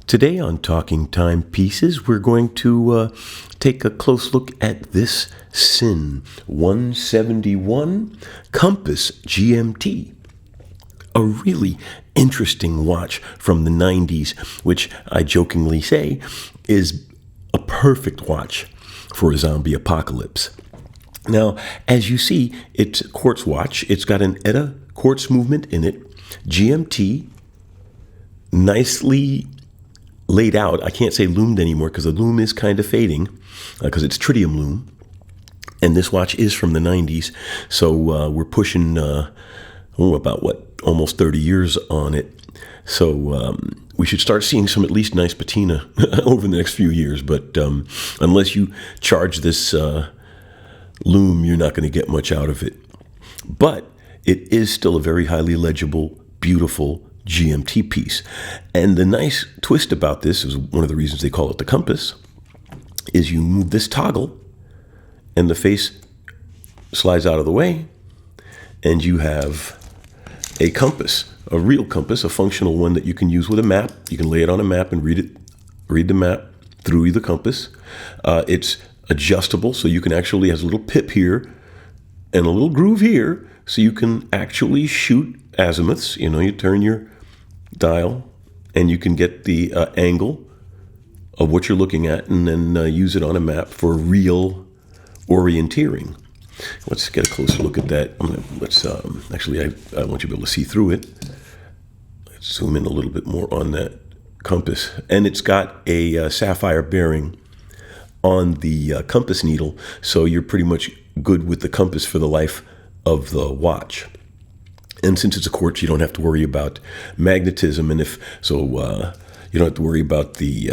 Today on Talking Timepieces, we're going to take a close look at this Sinn 171 Compass GMT. A really interesting watch from the 90s, which I jokingly say is a perfect watch for a zombie apocalypse. Now, as you see, it's a quartz watch. It's got an ETA quartz movement in it. GMT, nicely laid out. I can't say loomed anymore because the loom is kind of fading because it's tritium loom. And this watch is from the 90s. So we're pushing, almost 30 years on it. So we should start seeing some at least nice patina over the next few years. But unless you charge this loom, you're not going to get much out of it. But it is still a very highly legible, beautiful GMT piece. And the nice twist about this is one of the reasons they call it the compass is you move this toggle and the face slides out of the way and you have a compass, a real compass, a functional one that you can use with a map. You can lay it on a map and read the map through the compass. It's adjustable, so you can actually has a little pip here and a little groove here, so you can actually shoot azimuths. You know, you turn your dial and you can get the angle of what you're looking at and then use it on a map for real orienteering. Let's get a closer look at that. I want you to be able to see through it. Let's zoom in a little bit more on that compass. And it's got a sapphire bearing on the compass needle, so you're pretty much good with the compass for the life of the watch. And since it's a quartz, you don't have to worry about magnetism, and you don't have to worry about the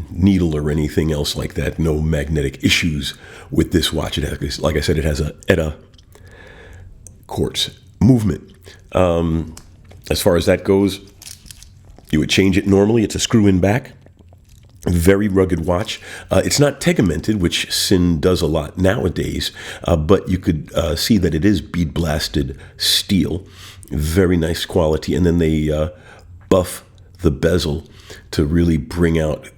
needle or anything else like that. No magnetic issues with this watch. It has, like I said, it has a ETA quartz movement. As far as that goes, you would change it normally. It's a screw-in back. Very rugged watch. It's not tegmented, which Sinn does a lot nowadays, but you could see that it is bead blasted steel. Very nice quality. And then they buff the bezel to really bring out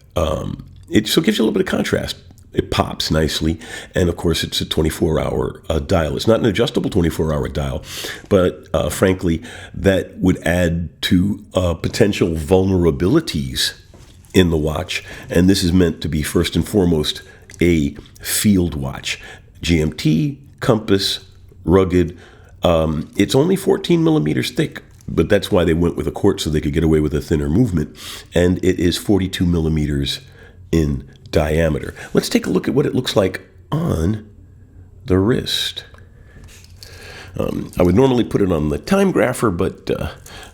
it. So it gives you a little bit of contrast. It pops nicely. And of course, it's a 24-hour dial. It's not an adjustable 24-hour dial, but frankly, that would add to potential vulnerabilities in the watch. And this is meant to be first and foremost a field watch. GMT, compass, rugged. It's only 14 millimeters thick, but that's why they went with a quartz, so they could get away with a thinner movement. And it is 42 millimeters in diameter. Let's take a look at what it looks like on the wrist. I would normally put it on the time grapher, but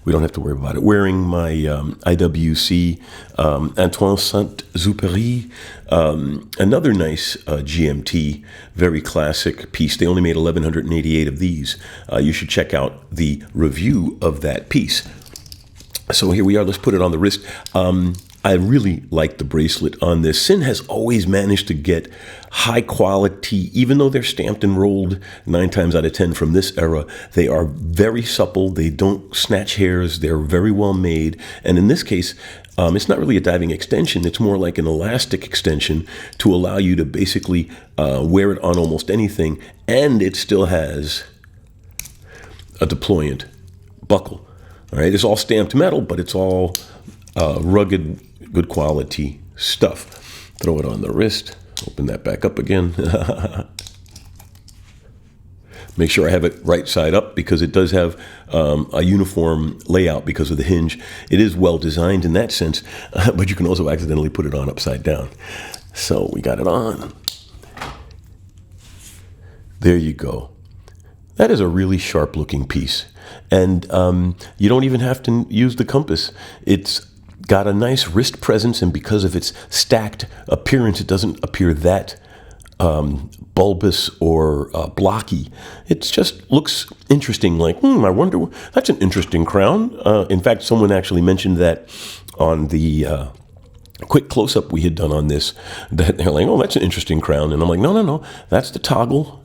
we don't have to worry about it. Wearing my IWC Antoine Saint-Exupéry, another nice GMT, very classic piece. They only made 1,188 of these. You should check out the review of that piece. So here we are. Let's put it on the wrist. I really like the bracelet on this. Sinn has always managed to get high quality, even though they're stamped and rolled 9 times out of 10 from this era. They are very supple. They don't snatch hairs. They're very well made. And in this case, it's not really a diving extension. It's more like an elastic extension to allow you to basically wear it on almost anything. And it still has a deployant buckle. All right, it's all stamped metal, but it's all rugged, good quality stuff. Throw it on the wrist. Open that back up again. Make sure I have it right side up because it does have a uniform layout because of the hinge. It is well designed in that sense, but you can also accidentally put it on upside down. So we got it on. There you go. That is a really sharp looking piece. And you don't even have to use the compass. It's got a nice wrist presence, and because of its stacked appearance, it doesn't appear that bulbous or blocky. It just looks interesting, like, I wonder, that's an interesting crown. In fact, someone actually mentioned that on the quick close-up we had done on this, that they're like, oh, that's an interesting crown. And I'm like, no, that's the toggle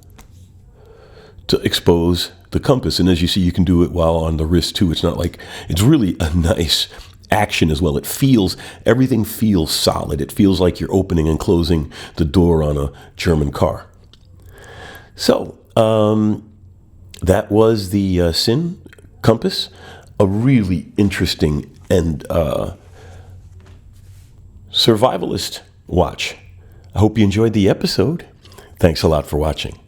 to expose the compass. And as you see, you can do it while on the wrist too. It's not like, it's really a nice action as well. Everything feels solid. It feels like you're opening and closing the door on a German car. So that was the Sinn Compass, a really interesting and survivalist watch. I hope you enjoyed the episode. Thanks a lot for watching.